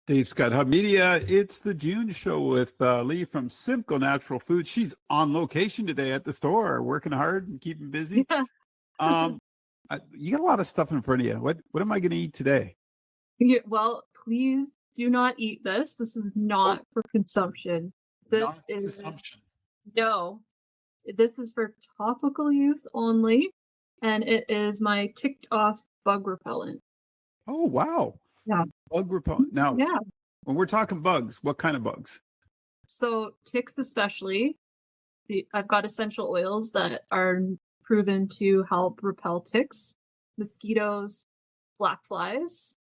Dave Scott Hub Media. It's the June show with Leigh from Simcoe Natural Foods. She's on location today at the store, working hard and keeping busy. Yeah. You got a lot of stuff in front of you. What am I going to eat today? Well, please do not eat this. This is not for consumption. This Not is consumption. no. This is for topical use only, and it is my ticked off bug repellent. Oh, wow. Yeah. Bug repellent. Now, Yeah. when we're talking bugs, what kind of bugs? So ticks especially. I've got essential oils that are proven to help repel ticks, mosquitoes, black flies,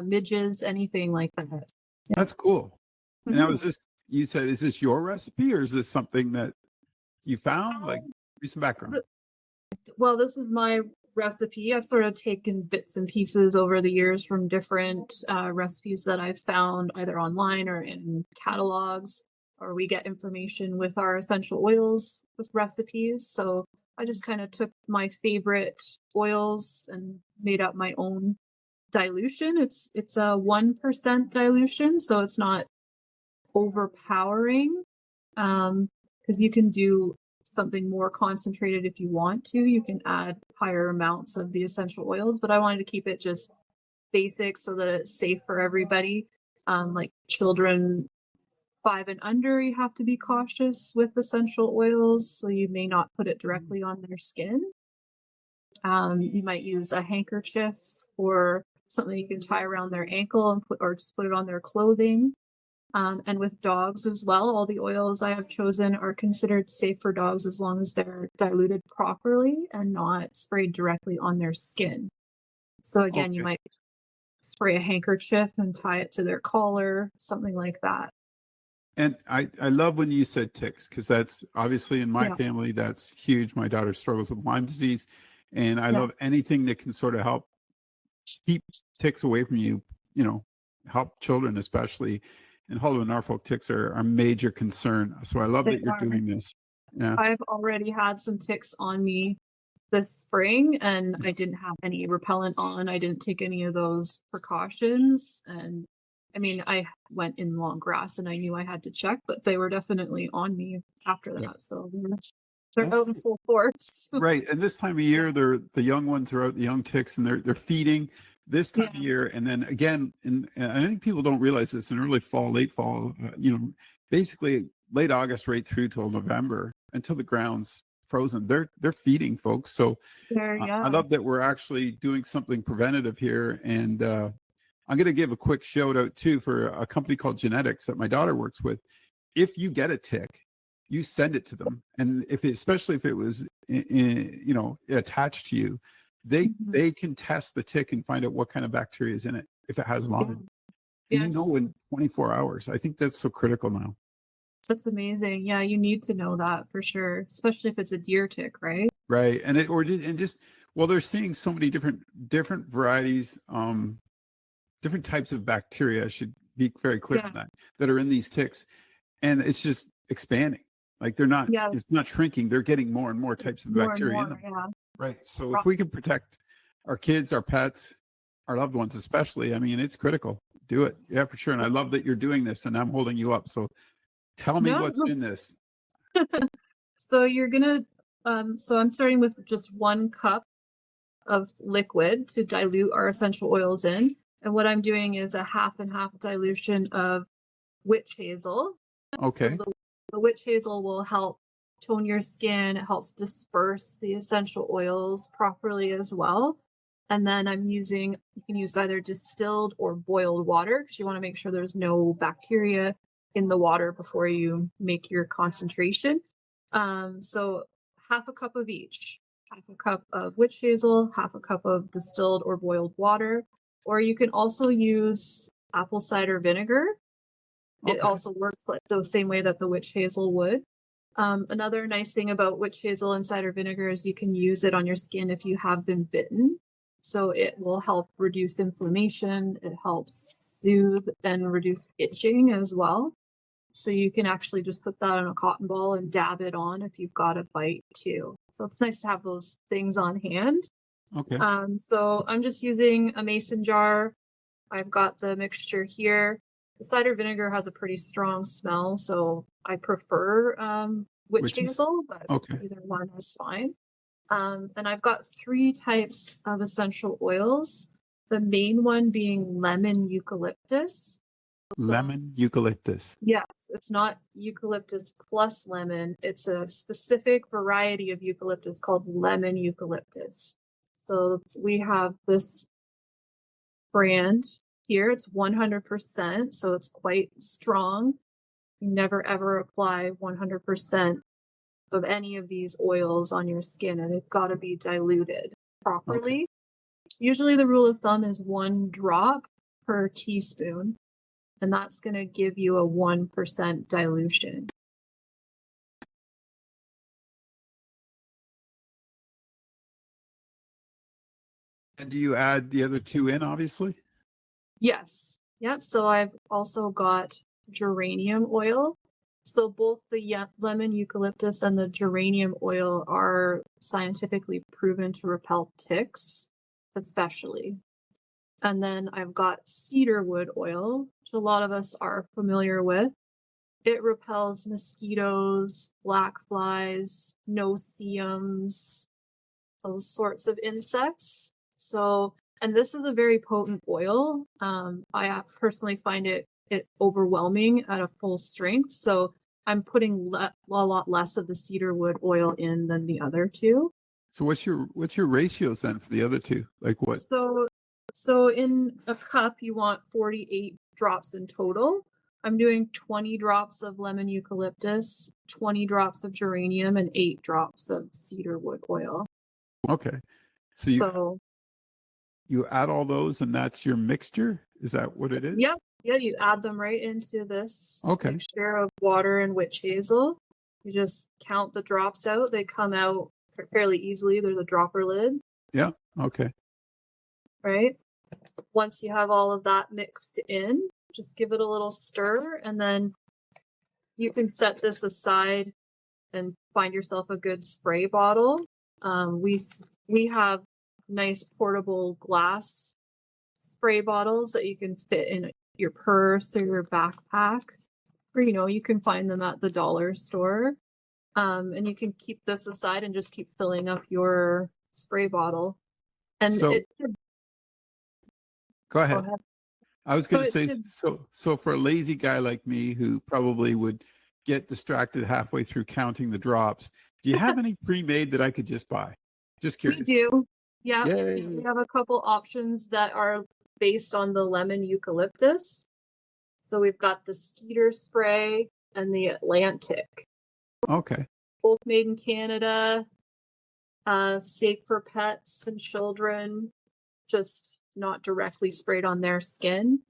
midges, anything like that. Yeah. That's cool. And now, Mhm. you said, is this your recipe or is this something that you found? Like, give me some background. Well, this is my recipe. I've sort of taken bits and pieces over the years from different recipes that I've found either online or in catalogs, or we get information with our essential oils with recipes. So I just kind of took my favorite oils and made up my own dilution. It's a 1% dilution, so it's not overpowering. Because you can do something more concentrated if you want to. You can add higher amounts of the essential oils, but I wanted to keep it just basic so that it's safe for everybody. Like children 5 and under, you have to be cautious with essential oils, so you may not put it directly on their skin. You might use a handkerchief or something you can tie around their ankle and just put it on their clothing. And with dogs as well, all the oils I have chosen are considered safe for dogs as long as they're diluted properly and not sprayed directly on their skin. So again, you Okay. might spray a handkerchief and tie it to their collar, something like that. And I love when you said ticks, because that's obviously in my Yeah, family, that's huge. My daughter struggles with Lyme disease, and I yeah, love anything that can sort of help keep ticks away from you, help children especially. And Hollow and Norfolk ticks are a major concern. So I love they that you're are. doing this. Yeah. I've already had some ticks on me this spring, and I didn't have any repellent on. I didn't take any of those precautions. And I mean, I went in long grass and I knew I had to check, but they were definitely on me after Yeah. that. So they're out That's in full force. right. And this time of Yeah. year, the young ones are out, the young ticks, and they're feeding this time of Yeah. year. And then again, and I think people don't realize this in early fall, late fall, basically late August right through till November until the ground's frozen. They're feeding, folks. So I Yeah. love that we're actually doing something preventative here. And I'm going to give a quick shout out too for a company called Genetics that my daughter works with. If you get a tick, you send it to them, and especially if it was attached to you, Mhm. they can test the tick and find out what kind of bacteria is in it if it has Yeah. Lyme, and Yes. in 24 hours. I think that's so critical now. That's amazing. Yeah, you need to know that for sure, especially if it's a deer tick, right? Right. And just, well, they're seeing so many different varieties, different types of bacteria. I should be very clear Yeah. on that are in these ticks, and it's just expanding. Like it's not Yes. shrinking. They're getting more and more types of More and bacteria in more. them. Yeah. Right. So Pro- if we can protect our kids, our pets, our loved ones, especially, I mean, it's critical. Do it. Yeah, for sure. And I love that you're doing this, and I'm holding you up. So tell me No. what's in this. So you're gonna, so I'm starting with just 1 cup of liquid to dilute our essential oils in. And what I'm doing is a half and half dilution of witch hazel. So Okay. the witch hazel will help tone your skin. It helps disperse the essential oils properly as well. And then you can use either distilled or boiled water because you want to make sure there's no bacteria in the water before you make your concentration. So half a cup of each, half a cup of witch hazel, half a cup of distilled or boiled water, or you can also use apple cider vinegar. It Okay. also works like the same way that the witch hazel would. Another nice thing about witch hazel and cider vinegar is you can use it on your skin if you have been bitten. So it will help reduce inflammation. It helps soothe and reduce itching as well. So you can actually just put that on a cotton ball and dab it on if you've got a bite too. So it's nice to have those things on hand. Okay. So I'm just using a mason jar I've got the mixture here. The cider vinegar has a pretty strong smell, so I prefer witch Which is hazel, but okay. either one is fine. And I've got 3 types of essential oils. The main one being lemon eucalyptus. So, Lemon eucalyptus. yes, it's not eucalyptus plus lemon. It's a specific variety of eucalyptus called lemon eucalyptus. So we have this brand here. It's 100%, so it's quite strong. You never ever apply 100% of any of these oils on your skin, and they've got to be diluted properly. Okay. Usually the rule of thumb is 1 drop per teaspoon, and that's going to give you a 1% dilution. And do you add the other 2 in, obviously? Yes. Yep. So I've also got geranium oil. So both the lemon eucalyptus and the geranium oil are scientifically proven to repel ticks, especially. And then I've got cedarwood oil, which a lot of us are familiar with. It repels mosquitoes, black flies, no-see-ums, those sorts of insects. So, and this is a very potent oil. I personally find it overwhelming at a full strength. So I'm putting a lot less of the cedarwood oil in than the other 2. So what's your ratios then for the other 2? Like what? So in a cup, you want 48 drops in total. I'm doing 20 drops of lemon eucalyptus, 20 drops of geranium, and 8 drops of cedarwood oil. Okay. So you add all those and that's your mixture? Is that what it is? Yep. Yeah, you add them right into this Okay. mixture of water and witch hazel. You just count the drops out. They come out fairly easily. There's a dropper lid. Yeah. Okay. Right? Once you have all of that mixed in, just give it a little stir, and then you can set this aside and find yourself a good spray bottle. We have nice portable glass spray bottles that you can fit in your purse or your backpack, or you can find them at the dollar store. And you can keep this aside and just keep filling up your spray bottle. And So go ahead. Go ahead. I was going to say, so for a lazy guy like me who probably would get distracted halfway through counting the drops, do you have any pre-made that I could just buy? Just We curious. do. Yeah. Yay. We have a couple options that are based on the lemon eucalyptus. So we've got the Skeeter spray and the Atlantic. Okay. Both made in Canada, safe for pets and children, just not directly sprayed on their skin.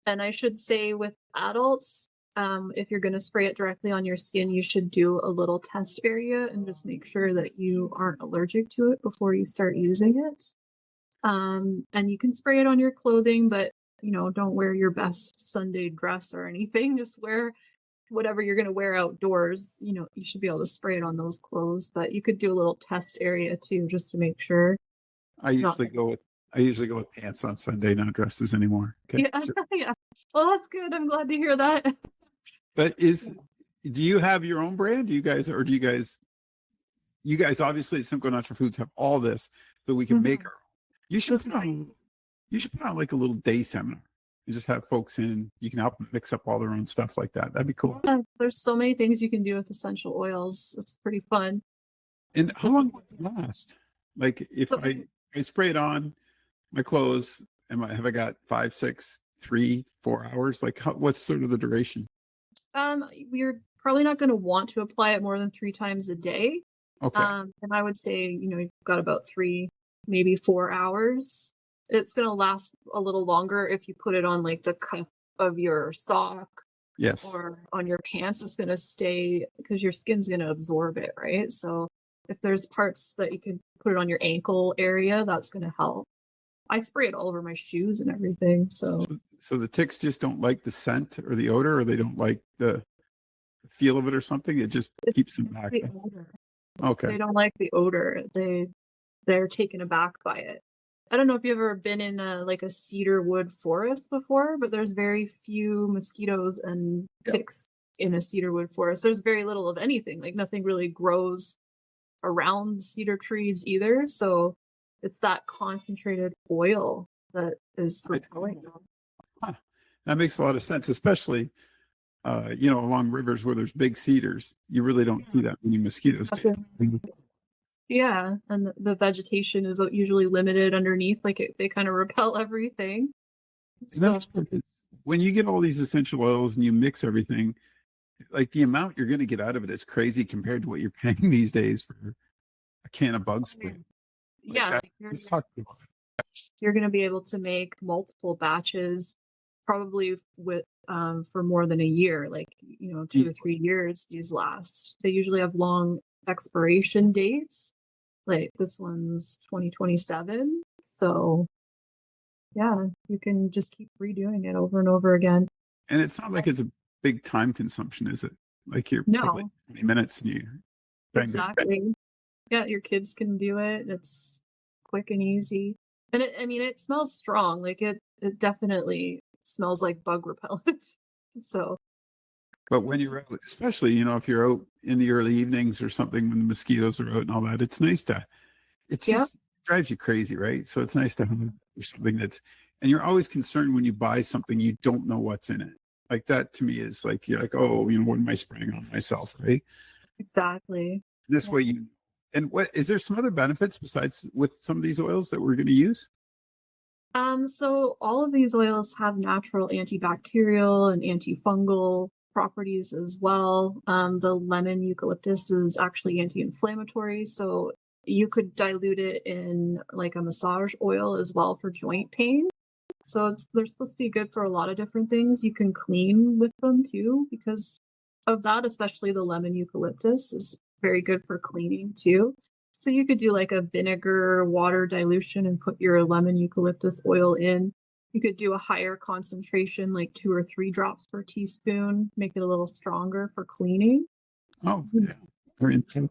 And I should say with adults, if you're going to spray it directly on your skin, you should do a little test area and just make sure that you aren't allergic to it before you start using it. And you can spray it on your clothing, but don't wear your best Sunday dress or anything. Just wear whatever you're going to wear outdoors. You should be able to spray it on those clothes, but you could do a little test area too, just to make sure. I usually go with pants on Sunday, not dresses anymore. Okay. Yeah, Sure. yeah. Well, that's good. I'm glad to hear that. But do you have your own brand? You guys obviously at Simcoe Natural Foods have all this, so we can make our own. You should put on like a little day seminar. You just have folks in, you can help them mix up all their own stuff like that. That'd be cool. Yeah, there's so many things you can do with essential oils. It's pretty fun. And how long would it last? Like if I spray it on my clothes, have I got 5, 6, 3, 4 hours? Like what's sort of the duration? We're probably not going to want to apply it more than 3 times a day. Okay. And I would say, you've got about 3, maybe 4 hours. It's going to last a little longer if you put it on like the cuff of your sock. Yes. Or on your pants. It's going to stay because your skin's going to absorb it, right? So if there's parts that you can put it on your ankle area, that's going to help. I spray it all over my shoes and everything. So the ticks just don't like the scent or the odor, or they don't like the feel of it or something. It just keeps them back. The odor. Okay. They don't like the odor. They're taken aback by it. I don't know if you've ever been in a cedar wood forest before, but there's very few mosquitoes and Yeah. ticks in a cedar wood forest. There's very little of anything. Like nothing really grows around the cedar trees either. So it's that concentrated oil that is repelling them. Huh. That makes a lot of sense, especially along rivers where there's big cedars. You really don't see that many mosquitoes. Exactly. Yeah, and the vegetation is usually limited underneath. They kind of repel everything. And that's what it is. When you get all these essential oils and you mix everything, like the amount you're going to get out of it is crazy compared to what you're paying these days for a can of bug spray. Yeah, Let's talk about it. you're going to be able to make multiple batches, probably with for more than a year, 2 or 3 years. These last. They usually have long expiration dates. Like this one's 2027. So yeah, you can just keep redoing it over and over again. And it's not like it's a big time consumption, is it? Like you're probably No, 20 minutes and you exactly. Yeah, your kids can do it. It's quick and easy. And it smells strong. Like it definitely smells like bug repellent. So But when you're out, especially, if you're out in the early evenings or something when the mosquitoes are out and all that, it's nice it yeah, just drives you crazy, right? So it's nice to have something and you're always concerned when you buy something, you don't know what's in it. Like that to me is like, you're like, oh, what am I spraying on myself, right? exactly. This Yeah. way and what, is there some other benefits besides with some of these oils that we're going to use? So all of these oils have natural antibacterial and antifungal properties as well. The lemon eucalyptus is actually anti-inflammatory, so you could dilute it in like a massage oil as well for joint pain. So they're supposed to be good for a lot of different things. You can clean with them too because of that, especially the lemon eucalyptus is very good for cleaning too. So you could do like a vinegar water dilution and put your lemon eucalyptus oil in. You could do a higher concentration, like 2 or 3 drops per teaspoon, make it a little stronger for cleaning. Oh, yeah. Very interesting.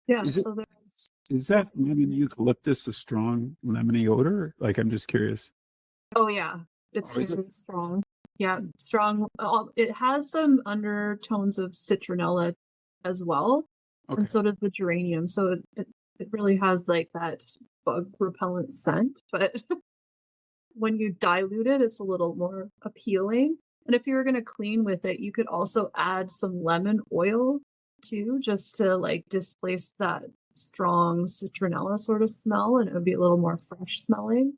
Yeah, Is it, so there's is that lemon eucalyptus a strong lemony odor? Like, I'm just curious. oh yeah, it's Oh, is it? very strong. Yeah, strong. It has some undertones of citronella as well, Okay. and so does the geranium. So it really has like that bug repellent scent, but when you dilute it, it's a little more appealing. And if you were going to clean with it, you could also add some lemon oil too, just to like displace that strong citronella sort of smell, and it would be a little more fresh smelling.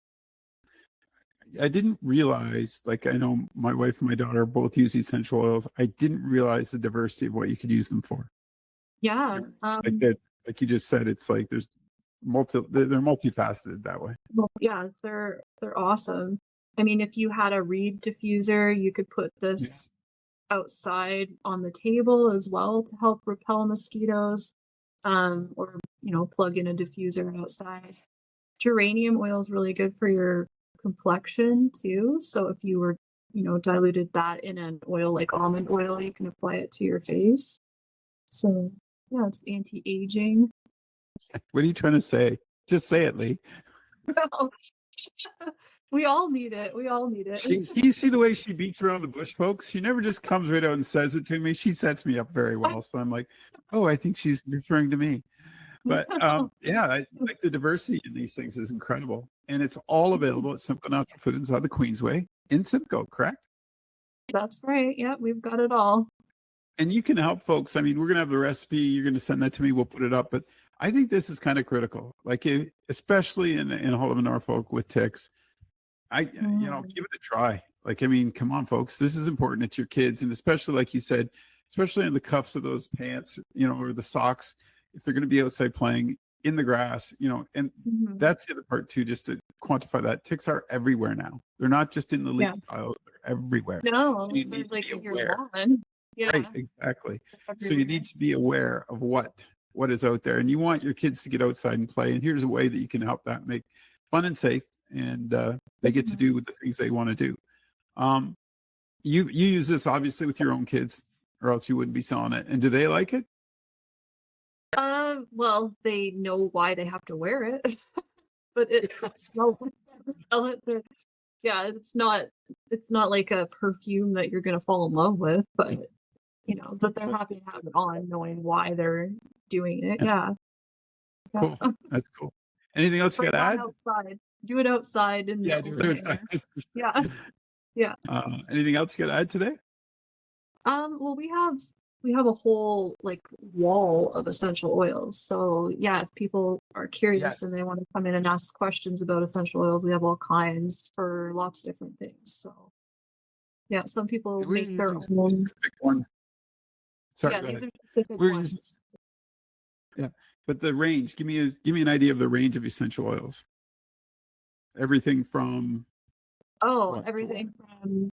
I didn't realize, like, I know my wife and my daughter both use essential oils. I didn't realize the diversity of what you could use them for. Yeah. Like that, like you just said, it's like they're multifaceted that way. Well, yeah, they're awesome. I mean, if you had a reed diffuser, you could put this outside on the table as well to help repel mosquitoes. Or plug in a diffuser outside. Geranium oil is really good for your complexion too. So if you were, diluted that in an oil like almond oil, you can apply it to your face. So yeah, it's anti-aging. What are you trying to say? Just say it, Leigh. We all need it. We all need it. See the way she beats around the bush, folks? She never just comes right out and says it to me. She sets me up very well. So I'm like, oh, I think she's referring to me. But yeah, like the diversity in these things is incredible. And it's all available at Simcoe Natural Foods on the Queensway in Simcoe, correct? That's right. Yeah, we've got it all. And you can help folks. I mean, we're going to have the recipe. You're going to send that to me. We'll put it up. But I think this is kind of critical, like especially in Hull of Norfolk with ticks. Give it a try. Like, I mean, come on, folks. This is important. It's your kids. And especially, like you said, especially in the cuffs of those pants, or the socks, if they're going to be outside playing in the grass, and that's the other part too, just to quantify that. Ticks are everywhere now. They're not just in the leaf pile, they're everywhere. No, So you they're need to like be in your aware. lawn. Yeah. Right, exactly. So you Everywhere. need to be aware of what is out there, and you want your kids to get outside and play. And here's a way that you can help that make fun and safe, and they get to do with the things they want to do. You use this obviously with your own kids, or else you wouldn't be selling it. And do they like it? Well, they know why they have to wear it. but it smells like repellent. Yeah, it's not like a perfume that you're gonna fall in love with, but but they're happy to have it on, knowing why they're doing it. Yeah, Yeah, yeah. cool. That's cool. Anything else you Spray got it to on add? outside. Do it outside in the Yeah, do open it. air. Yeah, yeah. Anything else you got to add today? Well, we have a whole like wall of essential oils. So yeah, if people are curious Yes. and they want to come in and ask questions about essential oils, we have all kinds for lots of different things. So yeah, some people We're make their using own. specific one. Sorry, Yeah, go these ahead. are specific We're using, ones. yeah, but the range. Give me an idea of the range of essential oils. Everything from Oh, what to what? everything from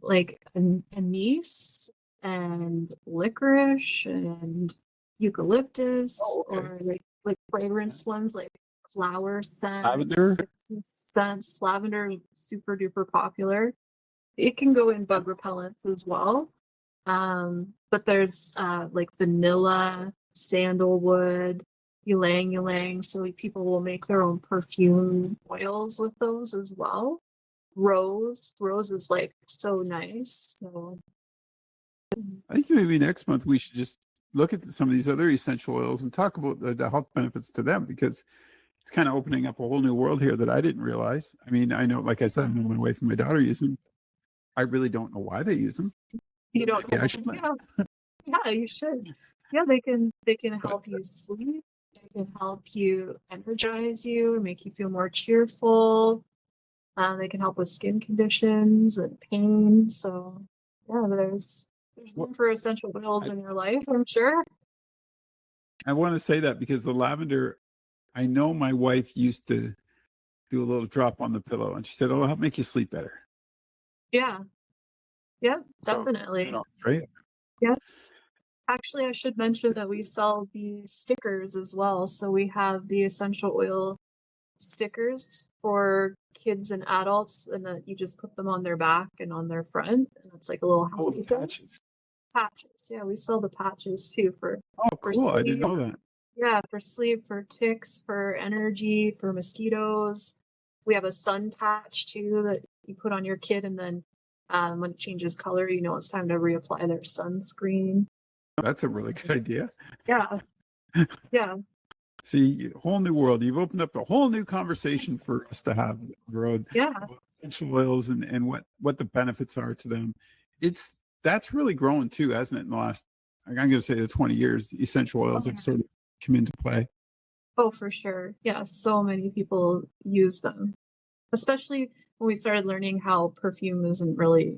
like anise and licorice and eucalyptus, Oh, okay. or like fragrance ones like flower Lavender. scents, citrus scents. Lavender is super duper popular. It can go in Yeah. bug repellents as well. But there's like vanilla, sandalwood, ylang ylang. So people will make their own perfume oils with those as well. Rose is like so nice. So I think maybe next month we should just look at some of these other essential oils and talk about the health benefits to them, because it's kind of opening up a whole new world here that I didn't realize. I mean, I know, like I said, I know my wife and my daughter use them. I really don't know why they use them. you don't Yeah, I know. should learn. Yeah, you should. Yeah, they can help you sleep. They can help you energize you, make you feel more cheerful. They can help with skin conditions and pain. So yeah, there's Well, room for essential oils in your life, I'm sure. I want to say that because the lavender, I know my wife used to do a little drop on the pillow, and she said, "Oh, it'll help make you sleep better." Yeah, yeah, So, definitely. right? Yeah. Actually, I should mention that we sell the stickers as well. So we have the essential oil stickers for kids and adults, and that you just put them on their back and on their front, and it's like a little Oh, the happy patches. face. Patches. Yeah, we sell the patches too Oh, for cool! I didn't sleep. know that. Yeah, for sleep, for ticks, for energy, for mosquitoes. We have a sun patch too that you put on your kid, and then when it changes color, it's time to reapply their sunscreen. That's a really good idea. Yeah, yeah. See, whole new world. You've opened up a whole new conversation for us to have on the road Yeah, about essential oils and what the benefits are to them. That's really grown too, hasn't it? In the last, I'm going to say, the 20 years, essential oils have sort of come into play. oh, for sure. Yeah, so many people use them, especially when we started learning how perfume isn't really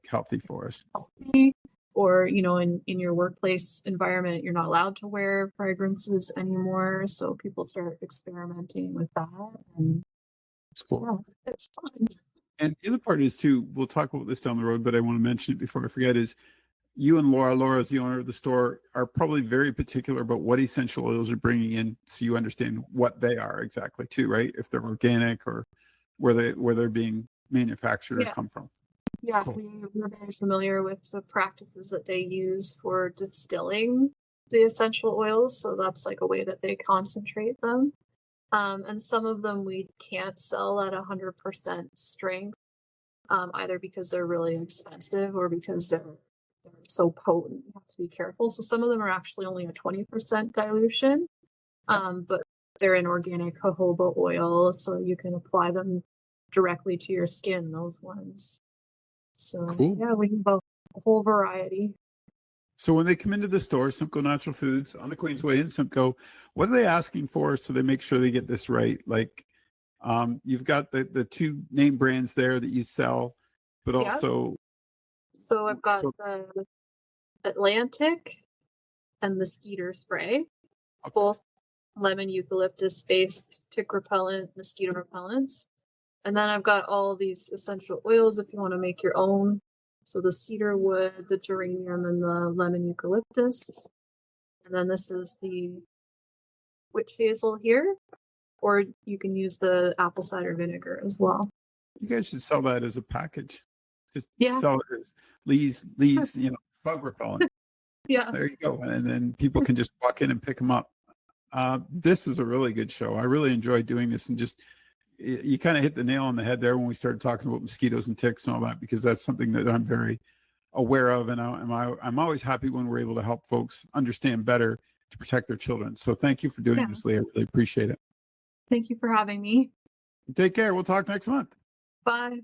Healthy for us. healthy, or in your workplace environment, you're not allowed to wear fragrances anymore. So people start experimenting with that, and It's cool. yeah, it's fun. And the other part is too, we'll talk about this down the road, but I want to mention it before I forget, is you and Laura, as the owner of the store, are probably very particular about what essential oils you're bringing in, so you understand what they are exactly too, right? If they're organic or where they're being manufactured or come from. Yeah, Cool. we're very familiar with the practices that they use for distilling the essential oils. So that's like a way that they concentrate them. And some of them we can't sell at 100% strength, either because they're really expensive or because they're so potent. You have to be careful. So some of them are actually only a 20% dilution, but they're in organic jojoba oil, so you can apply them directly to your skin, those ones. So Cool. yeah, we have a whole variety. So when they come into the store, Simcoe Natural Foods on the Queensway in Simcoe, what are they asking for so they make sure they get this right? Like, you've got the two name brands there that you sell, but Yeah. also. So I've got the Atlantic and the Skeeter spray, both lemon eucalyptus based tick repellent, mosquito repellents. And then I've got all these essential oils if you want to make your own. So the cedar wood, the geranium, and the lemon eucalyptus. And then this is the witch hazel here, or you can use the apple cider vinegar as well. You guys should sell that as a package. Just Yeah. sell it as Lee's, bug repellent. Yeah. There you go. And then people can just walk in and pick them up. This is a really good show. I really enjoyed doing this, and just you kind of hit the nail on the head there when we started talking about mosquitoes and ticks and all that, because that's something that I'm very aware of, and I'm always happy when we're able to help folks understand better to protect their children. So thank you for doing this, Leigh. I really appreciate it. Thank you for having me. Take care. We'll talk next month. Bye.